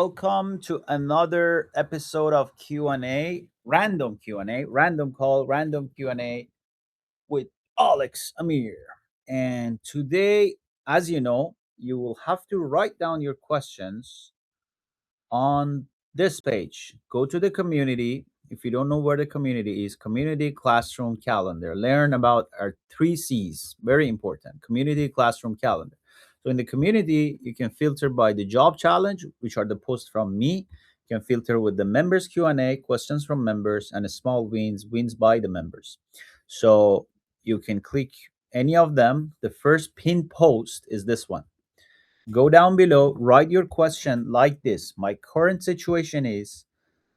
Welcome to another episode of Q&A, random Q&A, random call, random Q&A with Alex Amir. And today, as you know, you will have to write down your questions on this page. Go to the community. If you don't know where the community is, community classroom calendar. Learn about our three C's. Very important. Community classroom calendar. So in the community, you can filter by the job challenge, which are the posts from me. You can filter with the members Q&A, questions from members, and a small wins by the members. So you can click any of them. The first pinned post is this one. Go down below, write your question like this. My current situation is,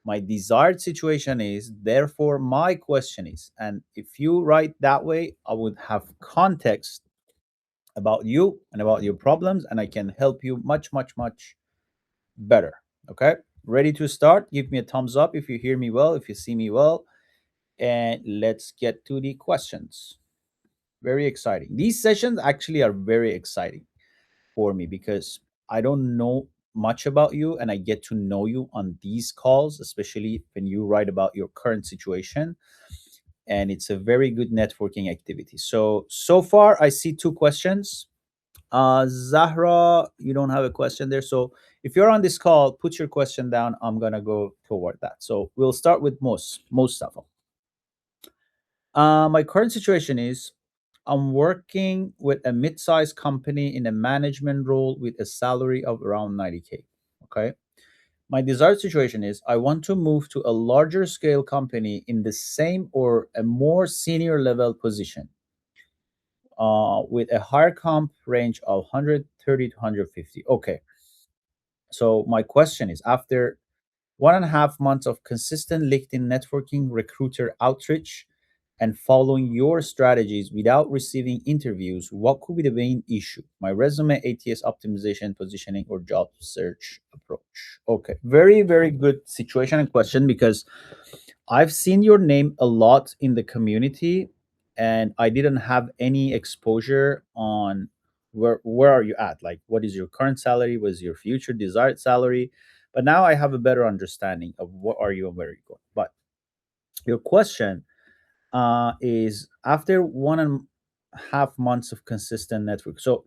my desired situation is, therefore my question is. And if you write that way, I would have context about you and about your problems, and I can help you much, much, much better. Okay? Ready to start? Give me a thumbs up if you hear me well, if you see me well, and let's get to the questions. Very exciting. These sessions actually are very exciting for me because I don't know much about you and I get to know you on these calls, especially when you write about your current situation. And it's a very good networking activity. So far, I see two questions. Zahra, you don't have a question there. So if you're on this call, put your question down. I'm going to go toward that. So we'll start with Mustafa. My current situation is I'm working with a mid-sized company in a management role with a salary of around 90K. Okay. My desired situation is I want to move to a larger scale company in the same or a more senior level position with a higher comp range of 130 to 150. Okay. So my question is after 1.5 months of consistent LinkedIn networking, recruiter outreach, and following your strategies without receiving interviews, what could be the main issue? My resume, ATS optimization, positioning, or job search approach? Okay, very, very good situation and question because I've seen your name a lot in the community and I didn't have any exposure on where are you at? Like what is your current salary? What is your future desired salary? But now I have a better understanding of what are you and where you're going. But your question is after 1.5 months of consistent network. So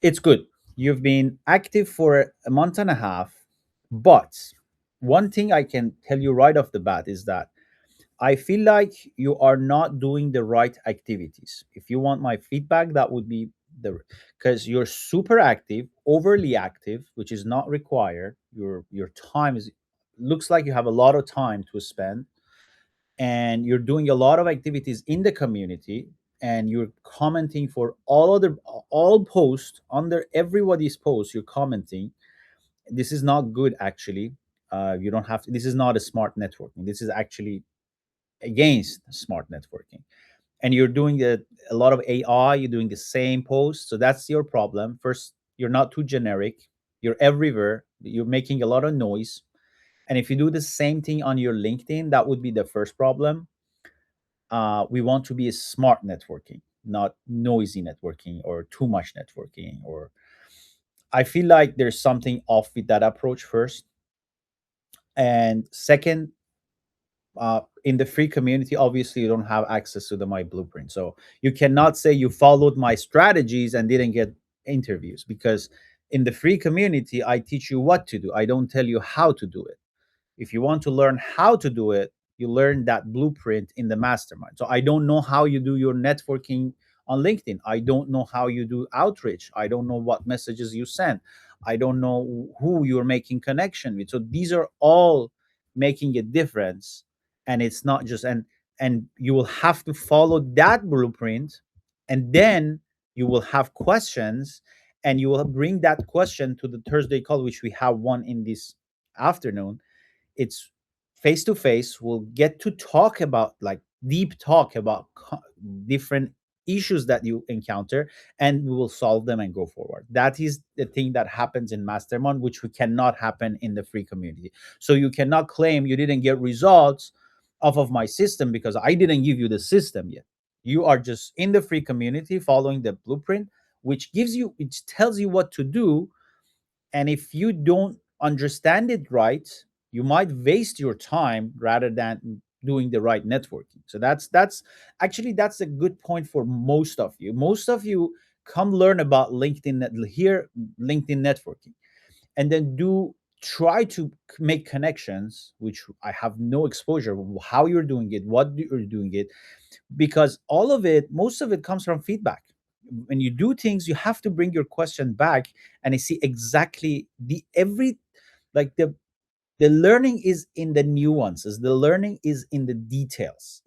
it's good. You've been active for a month and a half, but one thing I can tell you right off the bat is that I feel like you are not doing the right activities. If you want my feedback, that would be the because you're super active, overly active, which is not required. Your time is looks like you have a lot of time to spend, and you're doing a lot of activities in the community, and you're commenting for all posts under everybody's post. You're commenting. This is not good, actually. You don't have to. This is not a smart networking. This is actually against smart networking. And you're doing a lot of AI, you're doing the same post. So that's your problem. First, you're not too generic, you're everywhere, you're making a lot of noise. And if you do the same thing on your LinkedIn, that would be the first problem. We want to be a smart networking, not noisy networking or too much networking. Or I feel like there's something off with that approach first. And second, in the free community, obviously you don't have access to the my blueprint, so you cannot say you followed my strategies and didn't get interviews, because in the free community I teach you what to do, I don't tell you how to do it. If you want to learn how to do it, you learn that blueprint in the mastermind. So I don't know how you do your networking on LinkedIn. I don't know how you do outreach. I don't know what messages you send. I don't know who you're making connection with. So these are all making a difference. And it's not just and you will have to follow that blueprint, and then you will have questions, and you will bring that question to the Thursday call, which we have one in this afternoon. It's face to face. We'll get to talk about, like, deep talk about different issues that you encounter, and we will solve them and go forward. That is the thing that happens in mastermind, which we cannot happen in the free community. So you cannot claim you didn't get results off of my system because I didn't give you the system yet. You are just in the free community following the blueprint, which tells you what to do. And if you don't understand it right, you might waste your time rather than doing the right networking. So that's actually that's a good point for most of you. Most of you come learn about here LinkedIn networking, and then do try to make connections, which I have no exposure how you're doing it, what you're doing it, because all of it, most of it comes from feedback. When you do things, you have to bring your question back, and I see exactly the every like the learning is in the nuances, the learning is in the details.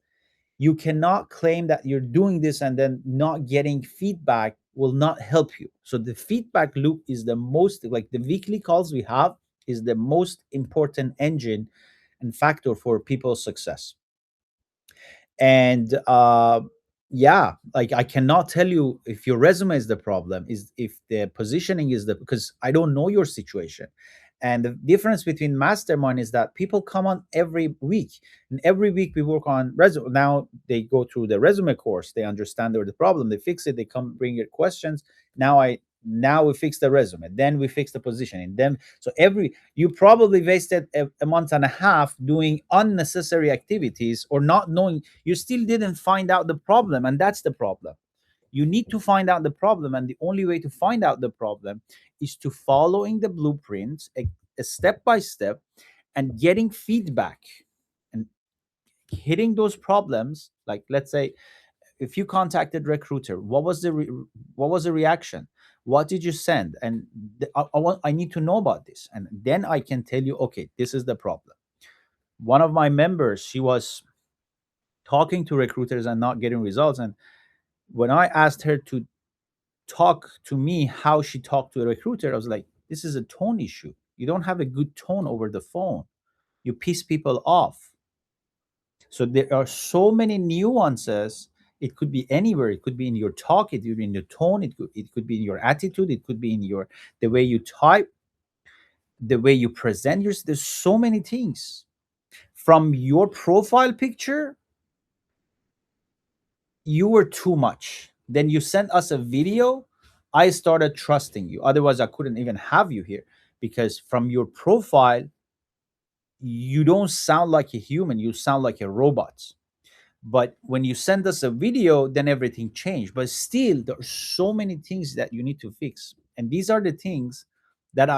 You cannot claim that you're doing this and then not getting feedback will not help you. So the feedback loop is the most, like the weekly calls we have is the most important engine and factor for people's success. And yeah, like I cannot tell you if your resume is the problem, is if the positioning is the, because I don't know your situation. And the difference between mastermind is that people come on every week, and every week we work on resume. Now they go through the resume course, they understand the problem, they fix it, they come bring your questions. Now we fix the resume, then we fix the positioning, then so every, you probably wasted a month and a half doing unnecessary activities or not knowing. You still didn't find out the problem, and that's the problem. You need to find out the problem, and the only way to find out the problem is to following the blueprints a step by step, and getting feedback, and hitting those problems. Like let's say if you contacted recruiter, what was the reaction, what did you send, and I need to know about this, and then I can tell you, okay, this is the problem. One of my members, she was talking to recruiters and not getting results, and when I asked her to talk to me how she talked to a recruiter, I was like, this is a tone issue. You don't have a good tone over the phone. You piss people off. So there are so many nuances. It could be anywhere. It could be in your talk. It could be in your tone. It could be in your attitude. It could be in your the way you type, the way you present yourself. There's so many things. From your profile picture, you were too much. Then you sent us a video. I started trusting you. Otherwise, I couldn't even have you here, because from your profile, you don't sound like a human. You sound like a robot. But when you send us a video, then everything changed. But still, there are so many things that you need to fix, and these are the things that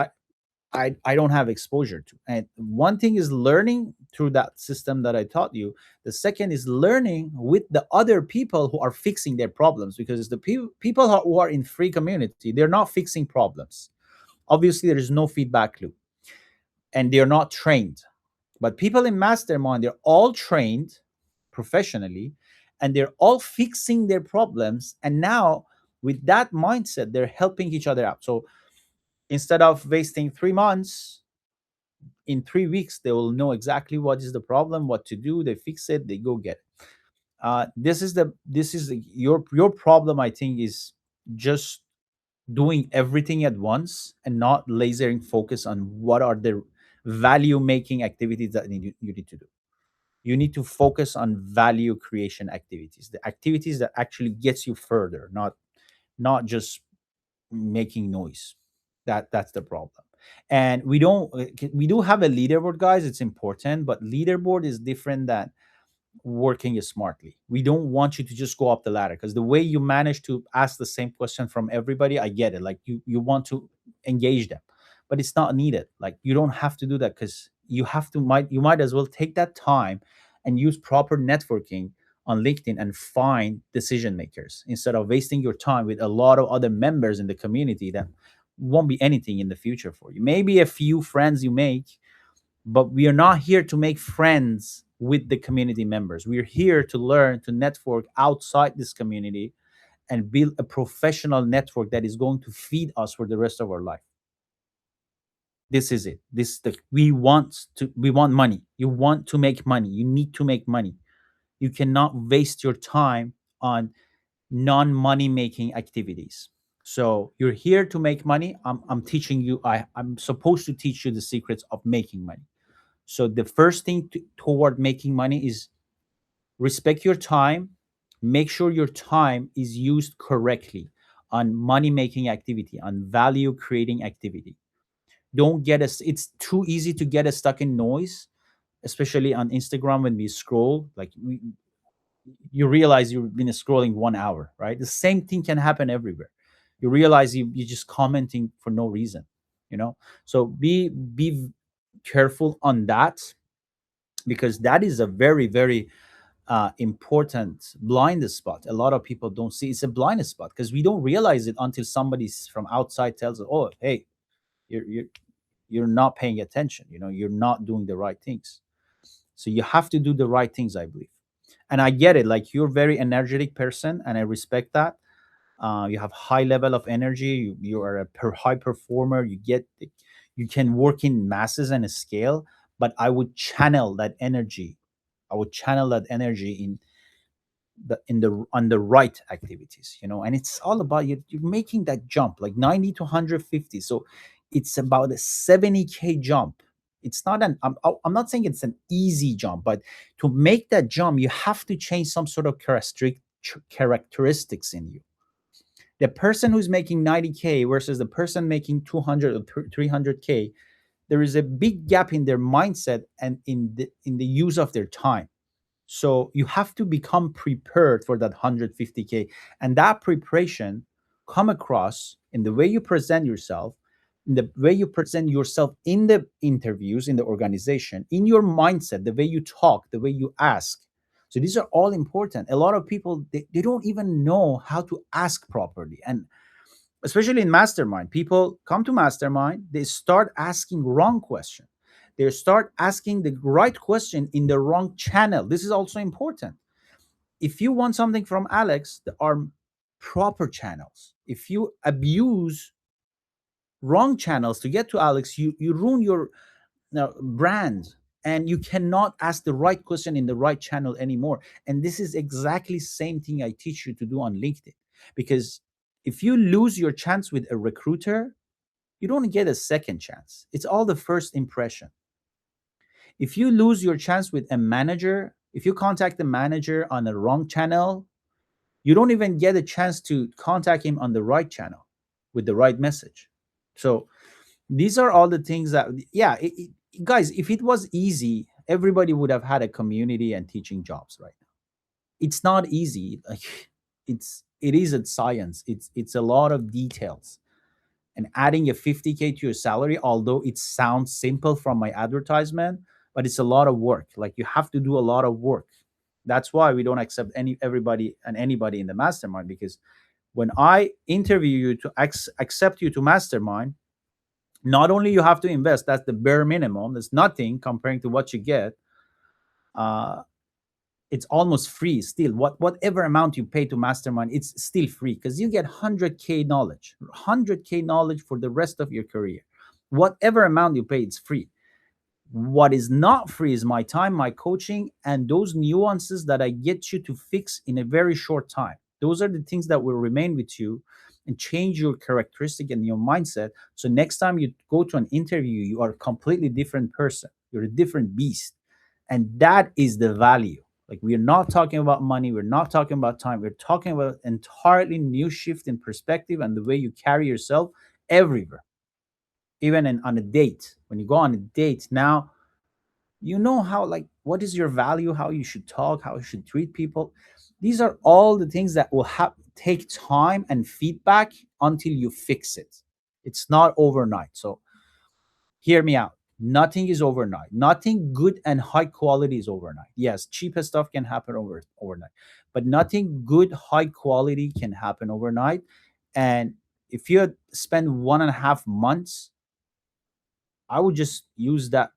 I don't have exposure to. And one thing is learning through that system that I taught you. The second is learning with the other people who are fixing their problems, because the people who are in free community, they're not fixing problems. Obviously, there is no feedback loop, and they're not trained. But people in mastermind, they're all trained professionally, and they're all fixing their problems. And now, with that mindset, they're helping each other out. So instead of wasting 3 months, in 3 weeks, they will know exactly what is the problem, what to do. They fix it, they go get it. Your problem, I think, is just doing everything at once and not lasering focus on what are the value making activities that you need to do. You need to focus on value creation activities, the activities that actually gets you further, not just making noise. That's the problem. And we do have a leaderboard, guys. It's important, but leaderboard is different than working smartly. We don't want you to just go up the ladder, because the way you manage to ask the same question from everybody, I get it. Like you want to engage them, but it's not needed. Like you don't have to do that, because you might as well take that time and use proper networking on LinkedIn and find decision makers, instead of wasting your time with a lot of other members in the community that won't be anything in the future for you. Maybe a few friends you make, but we are not here to make friends with the community members. We're here to learn to network outside this community and build a professional network that is going to feed us for the rest of our life. This is it. We want money. You want to make money. You need to make money. You cannot waste your time on non-money making activities. So you're here to make money. I'm teaching you. I'm supposed to teach you the secrets of making money. So the first thing toward making money is respect your time. Make sure your time is used correctly on money making activity, on value creating activity. Don't get us. It's too easy to get us stuck in noise, especially on Instagram when we scroll. Like you realize you've been scrolling 1 hour, right? The same thing can happen everywhere. You realize you're just commenting for no reason, you know. So be careful on that, because that is a very very important blind spot. A lot of people don't see it's a blind spot because we don't realize it until somebody from outside tells us, "Oh, hey, you're you're not paying attention. You know, you're not doing the right things." So you have to do the right things, I believe. And I get it. Like you're a very energetic person, and I respect that. You have high level of energy. You are a high performer. You can work in masses and a scale. But I would channel that energy. I would channel that energy in the on the right activities, you know. And it's all about you're making that jump like 90 to 150. So it's about a 70K jump. It's not an I'm not saying it's an easy jump, but to make that jump you have to change some sort of characteristics in you. The person who's making 90K versus the person making 200 or 300K, there is a big gap in their mindset and in the use of their time. So you have to become prepared for that 150K. And that preparation come across in the way you present yourself, in the way you present yourself in the interviews, in the organization, in your mindset, the way you talk, the way you ask. So these are all important. A lot of people, they don't even know how to ask properly. And especially in mastermind, people come to mastermind, they start asking wrong question. They start asking the right question in the wrong channel. This is also important. If you want something from Alex, there are proper channels. If you abuse wrong channels to get to Alex, you ruin your brand, and you cannot ask the right question in the right channel anymore. And this is exactly same thing I teach you to do on LinkedIn. Because if you lose your chance with a recruiter, you don't get a second chance. It's all the first impression. If you lose your chance with a manager, if you contact the manager on the wrong channel, you don't even get a chance to contact him on the right channel with the right message. So these are all the things that, yeah, guys, if it was easy, everybody would have had a community and teaching jobs right now. It's not easy. Like it is a science. It's a lot of details. And adding a 50K to your salary, although it sounds simple from my advertisement, but it's a lot of work. Like you have to do a lot of work. That's why we don't accept everybody and anybody in the mastermind, because when I interview you to accept you to mastermind, not only you have to invest, that's the bare minimum, there's nothing comparing to what you get. uh it's almost free still. Whatever amount you pay to mastermind, it's still free because you get 100K knowledge, 100K knowledge for the rest of your career. Whatever amount you pay, it's free. What is not free is my time, my coaching, and those nuances that I get you to fix in a very short time. Those are the things that will remain with you and change your characteristic and your mindset. So next time you go to an interview, you are a completely different person. You're a different beast. And that is the value. Like we're not talking about money, we're not talking about time, we're talking about entirely new shift in perspective and the way you carry yourself everywhere. Even on a date, when you go on a date now, you know how, like, what is your value, how you should talk, how you should treat people. These are all the things that will take time and feedback until you fix it. It's not overnight. So hear me out. Nothing is overnight. Nothing good and high quality is overnight. Yes, cheapest stuff can happen overnight, but nothing good high quality can happen overnight. And if you spend 1.5 months, I would just use that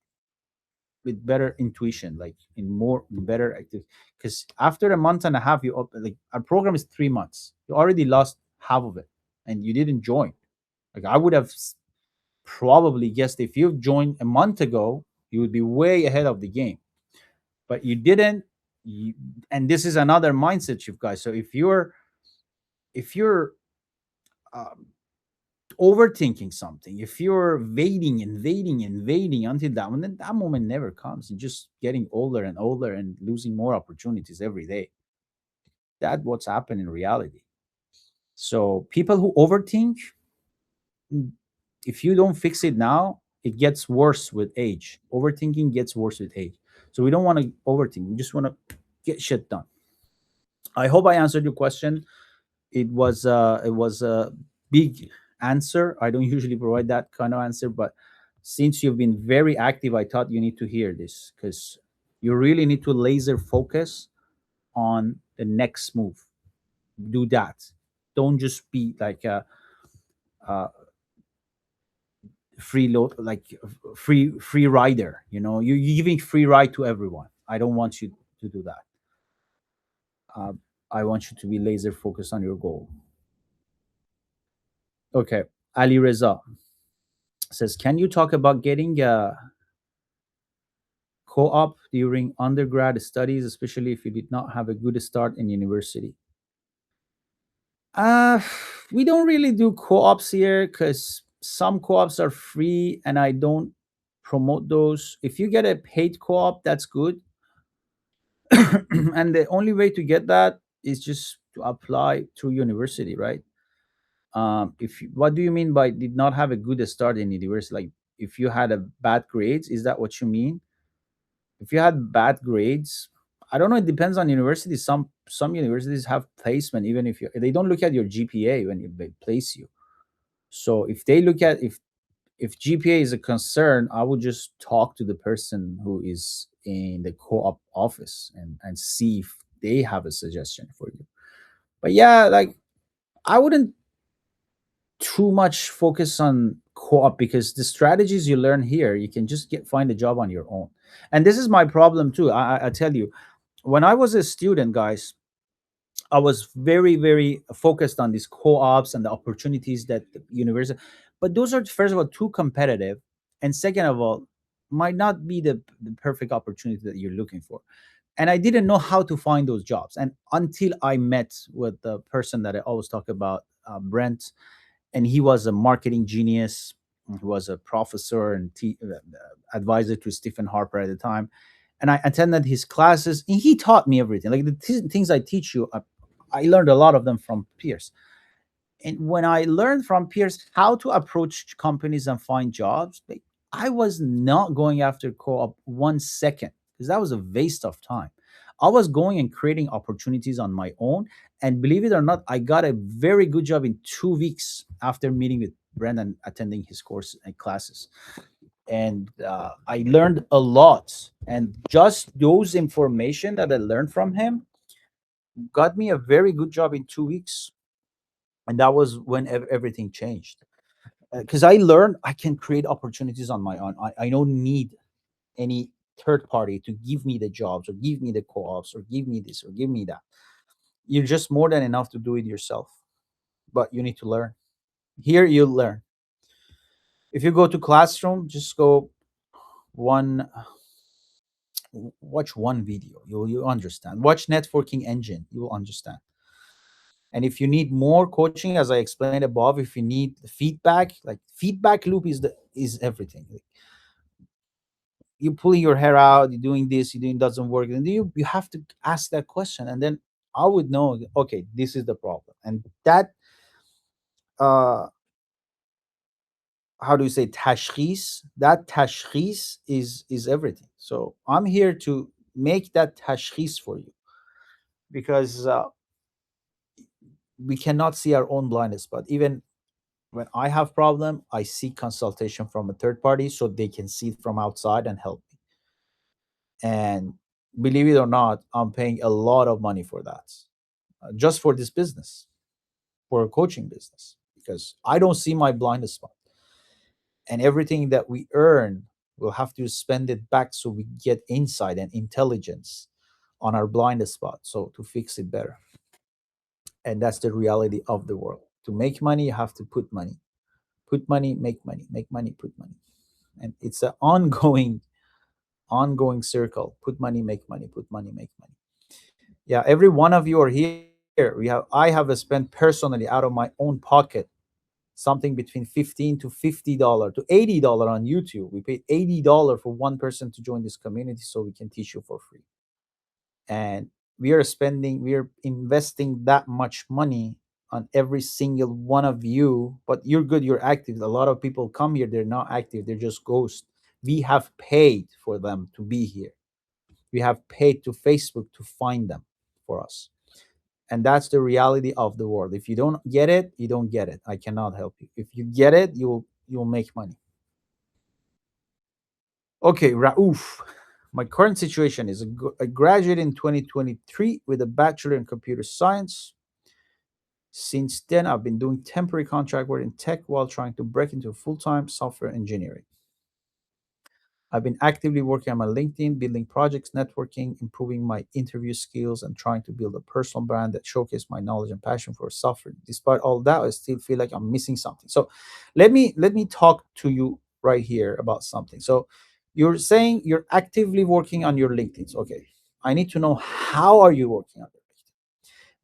with better intuition, like in more better active. Because after a month and a half, like our program is 3 months. You already lost half of it, and you didn't join. Like I would have probably guessed if you joined a month ago, you would be way ahead of the game. But you didn't. You, and this is another mindset, you guys. So if you're um, overthinking something, if you're waiting until that one, then that moment never comes. You're just getting older and older and losing more opportunities every day. That's what's happened in reality. So people who overthink, mm, if you don't fix it now, It gets worse with age. Overthinking gets worse with age. So we don't want to overthink. We just want to get shit done. I hope I answered your question. It was a big answer. I don't usually provide that kind of answer, but since you've been very active, I thought you need to hear this because you really need to laser focus on the next move. Do that. Don't just be like a free rider. You're giving free ride to everyone. I don't want you to do that. uh, I want you to be laser focused on your goal. Okay. Ali Reza says, can you talk about getting a co-op during undergrad studies, especially if you did not have a good start in university? uh we don't really do co-ops here because some co-ops are free and I don't promote those. If you get a paid co-op, that's good. And the only way to get that is just to apply through university, right? If you, what do you mean by did not have a good start in university? Like if you had a bad grades, is that what you mean? If you had bad grades, I don't know, it depends on university. Some universities have placement even if they don't look at your GPA when they place you. So if they look at if GPA is a concern, I would just talk to the person who is in the co-op office and see if they have a suggestion for you. But yeah, like I wouldn't too much focus on co-op because the strategies you learn here, you can just find a job on your own. And this is my problem too. I tell you, when I was a student, guys, I was very focused on these co-ops and the opportunities that the university, but those are first of all too competitive, and second of all, might not be the perfect opportunity that you're looking for. And I didn't know how to find those jobs, and until I met with the person that I always talk about, Brent, and he was a marketing genius. He was a professor and advisor to Stephen Harper at the time. And I attended his classes, and he taught me everything. Like the things I teach you, I learned a lot of them from peers. And when I learned from peers how to approach companies and find jobs, like, I was not going after co-op 1 second because that was a waste of time. I was going and creating opportunities on my own. And believe it or not, I got a very good job in 2 weeks after meeting with Brendan, attending his course and classes. And I learned a lot. And just those information that I learned from him got me a very good job in 2 weeks. And that was when everything changed. Because I learned I can create opportunities on my own. I don't need any third party to give me the jobs or give me the co-ops or give me this or give me that. You're just more than enough to do it yourself, but you need to learn. Here you learn. If you go to classroom, just go one watch one video. You understand. Watch networking engine. You will understand. And if you need more coaching, as I explained above, if you need feedback, like feedback loop is everything. Like, you're pulling your hair out, you're doing this, you're doing doesn't work, and you have to ask that question, and then I would know, okay, this is the problem. And that how do you say tashkhis? That tashkhis is everything. So I'm here to make that tashkhis for you because we cannot see our own blind spot. Even when I have problem, I seek consultation from a third party so they can see it from outside and help me. And believe it or not, I'm paying a lot of money for that, just for this business, for a coaching business, because I don't see my blind spot. And everything that we earn, we'll have to spend it back so we get insight and intelligence on our blind spot, so to fix it better. And that's the reality of the world. To make money, you have to put money, make money, put money. And it's an ongoing circle. Put money, make money, put money, make money. Yeah, every one of you are here. I have spent personally out of my own pocket something between $15 to $50 to $80 on YouTube. We paid $80 for one person to join this community so we can teach you for free. And we are investing that much money on every single one of you, but you're good, you're active. A lot of people come here, they're not active, they're just ghosts. We have paid for them to be here. We have paid to Facebook to find them for us. And that's the reality of the world. If you don't get it, you don't get it. I cannot help you. If you get it, you'll make money. Okay, Raouf. My current situation is I graduated in 2023 with a bachelor in computer science. Since then, I've been doing temporary contract work in tech while trying to break into full-time software engineering. I've been actively working on my LinkedIn, building projects, networking, improving my interview skills, and trying to build a personal brand that showcases my knowledge and passion for software. Despite all that, I still feel like I'm missing something. So let me talk to you right here about something. So you're saying you're actively working on your LinkedIn. Okay. I need to know, how are you working on it?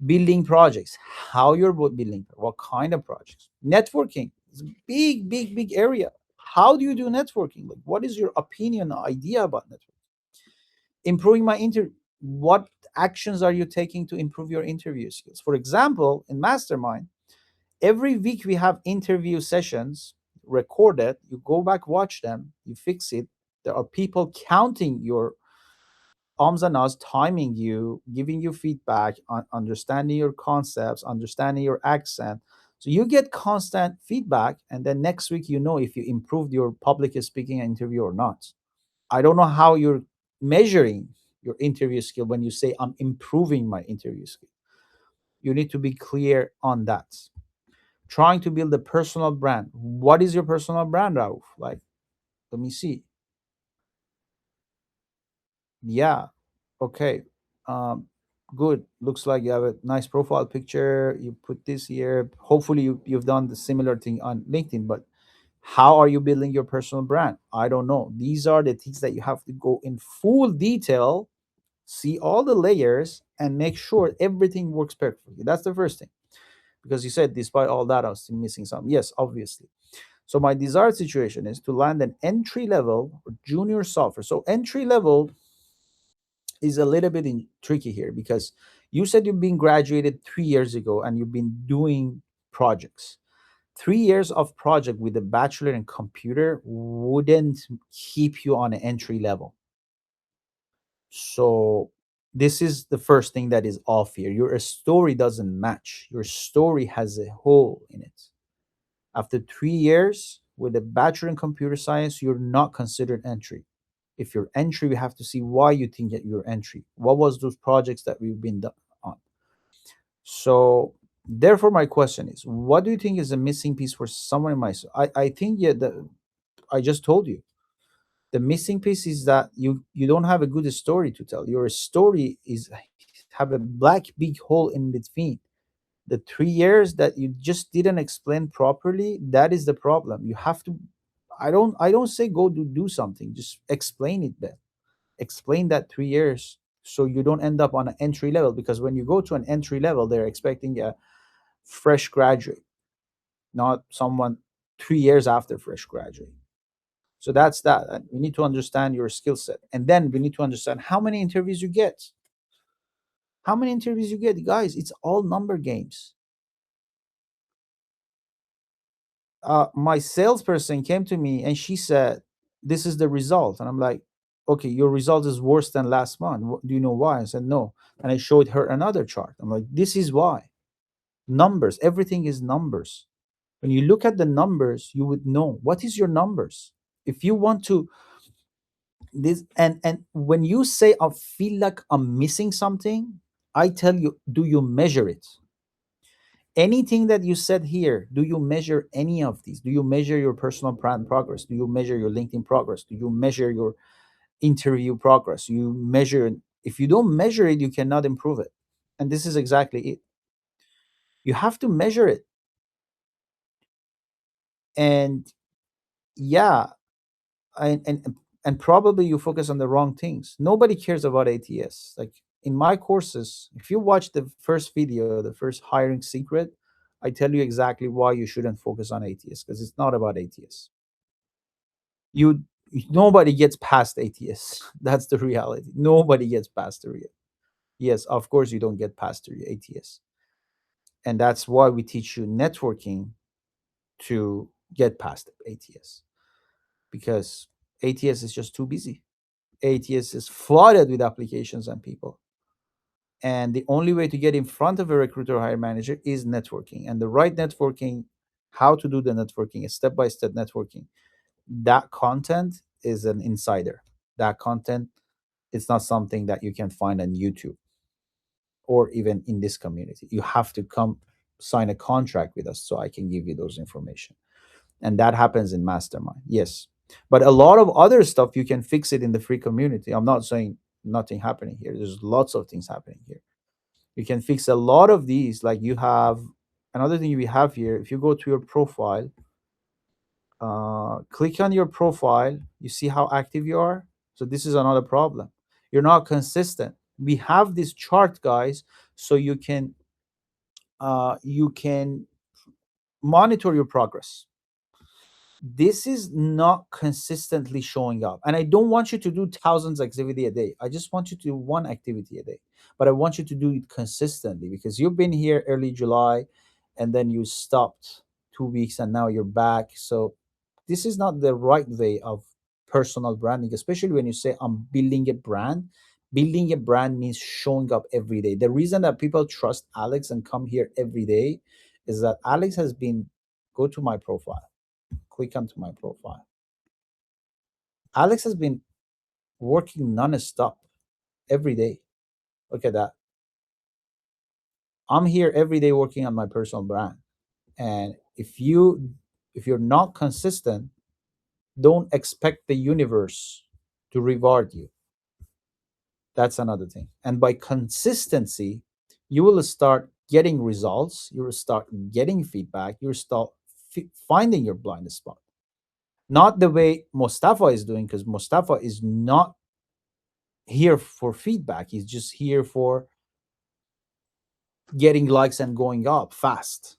Building projects, how you're building, what kind of projects. Networking is a big, big, big area. How do you do networking? Like, what is your opinion, idea about networking? Improving my what actions are you taking to improve your interview skills? For example, in Mastermind, every week we have interview sessions recorded. You go back, watch them, you fix it. There are people counting your ums and ahs, timing you, giving you feedback, understanding your concepts, understanding your accent. So you get constant feedback, and then next week you know if you improved your public speaking interview or not. I don't know how you're measuring your interview skill when you say I'm improving my interview skill. You need to be clear on that. Trying to build a personal brand. What is your personal brand, Rauf? Like, let me see. Yeah. Okay. Um, good. Looks like you have a nice profile picture. You put this here. Hopefully, you've done the similar thing on LinkedIn. But how are you building your personal brand? I don't know. These are the things that you have to go in full detail, see all the layers, and make sure everything works perfectly. That's the first thing. Because you said, despite all that, I was still missing something. Yes, obviously. So my desired situation is to land an entry level or junior software. So entry level is a little bit tricky here, because you said you've been graduated 3 years ago and you've been doing projects. 3 years of project with a bachelor in computer wouldn't keep you on an entry level. So this is the first thing that is off here. Your story doesn't match. Your story has a hole in it. After 3 years with a bachelor in computer science, you're not considered entry. If you're entry, we have to see why you think that you're entry. What was those projects that we've been done on? So therefore, my question is, what do you think is a missing piece for someone in my? I think, yeah, I just told you, the missing piece is that you don't have a good story to tell. Your story is have a black big hole in between. The 3 years that you just didn't explain properly, that is the problem. You have to. I don't say go do something. Just explain it then. Explain that 3 years, so you don't end up on an entry level, because when you go to an entry level, they're expecting a fresh graduate, not someone 3 years after fresh graduate. So that's that. And we need to understand your skill set, and then we need to understand how many interviews you get. How many interviews you get, guys? It's all number games. My salesperson came to me and she said, "This is the result," and I'm like, "Okay, your result is worse than last month. Do you know why?" I said, "No," and I showed her another chart. I'm like, "This is why." Numbers. Everything is numbers. When you look at the numbers, you would know what is your numbers. If you want to this, and when you say I feel like I'm missing something, I tell you, do you measure it? Anything that you said here, do you measure any of these? Do you measure your personal brand progress? Do you measure your LinkedIn progress? Do you measure your interview progress? You measure. If you don't measure it, you cannot improve it. And this is exactly it. You have to measure it. And yeah, and probably you focus on the wrong things. Nobody cares about ATS. Like in my courses, if you watch the first video, the first hiring secret, I tell you exactly why you shouldn't focus on ATS, because it's not about ATS. You Nobody gets past ATS. That's the reality. Nobody gets past the real. Yes, of course you don't get past the ATS. And that's why we teach you networking to get past ATS, because ATS is just too busy. ATS is flooded with applications and people. And the only way to get in front of a recruiter or hire manager is networking. And the right networking, how to do the networking, is step by step networking. That content is an insider. That content is not something that you can find on YouTube or even in this community. You have to come sign a contract with us so I can give you those information. And that happens in mastermind, yes. But a lot of other stuff you can fix it in the free community. I'm not saying nothing happening here. There's lots of things happening here. You can fix a lot of these. Like you have another thing we have here. If you go to your profile, click on your profile, you see how active you are. So this is another problem. You're not consistent. We have this chart, guys, so you can monitor your progress. This is not consistently showing up, and I don't want you to do thousands of activity a day. I just want you to do one activity a day, but I want you to do it consistently, because you've been here early July and then you stopped 2 weeks and now you're back. So this is not the right way of personal branding, especially when you say I'm building a brand. Building a brand means showing up every day. The reason that people trust Alex and come here every day is that Alex has been, go to my profile, click onto my profile. Alex has been working non-stop every day. Look at that. I'm here every day working on my personal brand. And if you're not consistent, don't expect the universe to reward you. That's another thing. And by consistency, you will start getting results, you will start getting feedback, you will start finding your blind spot. Not the way Mustafa is doing, because Mustafa is not here for feedback. He's just here for getting likes and going up fast.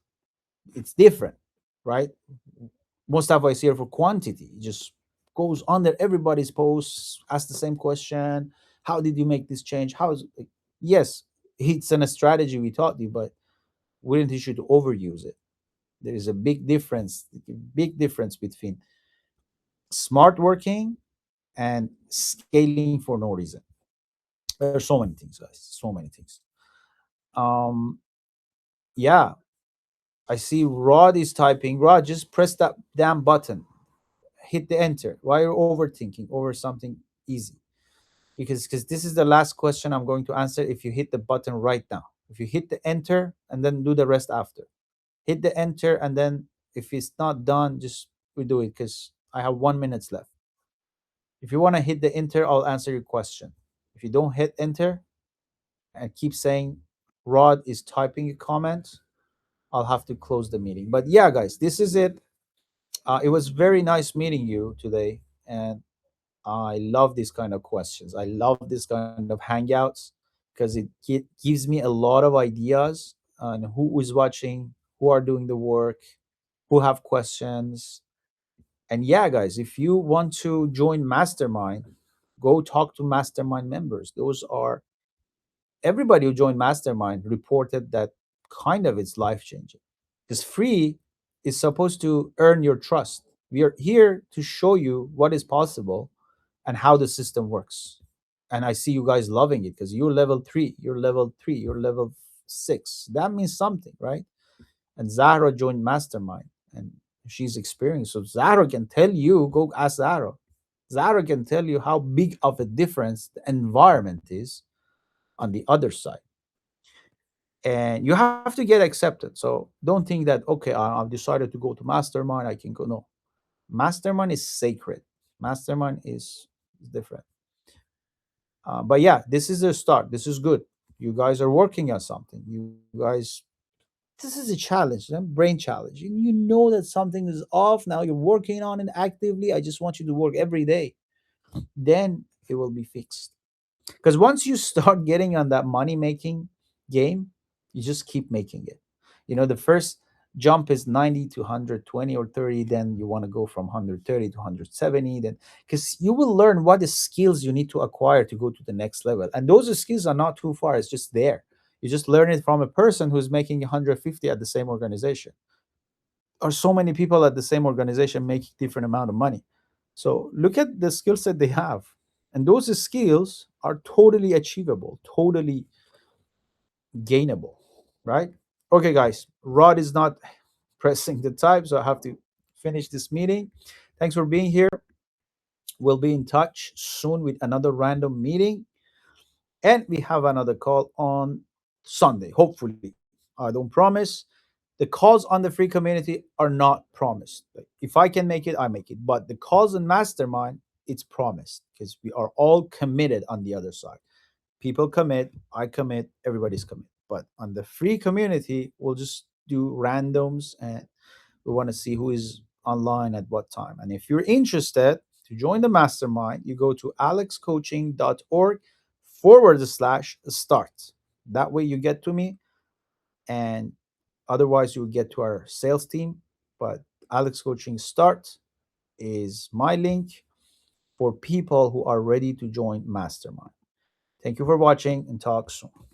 It's different, right? Mustafa is here for quantity. He just goes under everybody's posts, asks the same question. How did you make this change? How is it? Yes, it's a strategy we taught you, but we didn't teach you to overuse it. There is a big difference between smart working and scaling for no reason. There's so many things, guys. So many things. Um, yeah, I see Rod is typing. Rod, just press that damn button. Hit the enter. Why are you overthinking over something easy? Because this is the last question I'm going to answer if you hit the button right now. If you hit the enter and then do the rest after. Hit the enter, and then if it's not done, just redo it, because I have 1 minute left. If you want to hit the enter, I'll answer your question. If you don't hit enter and keep saying Rod is typing a comment, I'll have to close the meeting. But yeah, guys, this is it. It was very nice meeting you today, and I love these kind of questions. I love this kind of hangouts because it gives me a lot of ideas on who is watching, who are doing the work, who have questions. And yeah, guys, if you want to join Mastermind, go talk to Mastermind members. Those are everybody who joined Mastermind reported that kind of it's life changing. Because free is supposed to earn your trust. We are here to show you what is possible and how the system works. And I see you guys loving it because you're level 3, you're level 3, you're level 6. That means something, right? And Zahra joined Mastermind and she's experienced. So Zahra can tell you, go ask Zahra. Zahra can tell you how big of a difference the environment is on the other side. And you have to get accepted. So don't think that, okay, I've decided to go to Mastermind, I can go. No. Mastermind is sacred. Mastermind is different. But yeah, this is a start. This is good. You guys are working on something. You guys, this is a challenge, a brain challenge. You know that something is off now. You're working on it actively. I just want you to work every day. Then it will be fixed. Because once you start getting on that money making game, you just keep making it. The first jump is 90 to 120 or 30, then you want to go from 130 to 170, then because you will learn what the skills you need to acquire to go to the next level. And those skills are not too far, it's just there. You just learn it from a person who's making 150 at the same organization. Or so many people at the same organization making different amount of money. So look at the skill set they have. And those skills are totally achievable, totally gainable, right? Okay, guys, Rod is not pressing the type, so I have to finish this meeting. Thanks for being here. We'll be in touch soon with another random meeting. And we have another call on Sunday, hopefully. I don't promise. The calls on the free community are not promised. Like, if I can make it, I make it. But the calls in Mastermind, it's promised because we are all committed on the other side. People commit, I commit, everybody's commit. But on the free community, we'll just do randoms and we want to see who is online at what time. And if you're interested to join the mastermind, you go to alexcoaching.org/start. That way you get to me, and otherwise you'll get to our sales team. But Alex Coaching Start is my link for people who are ready to join Mastermind. Thank you for watching and talk soon.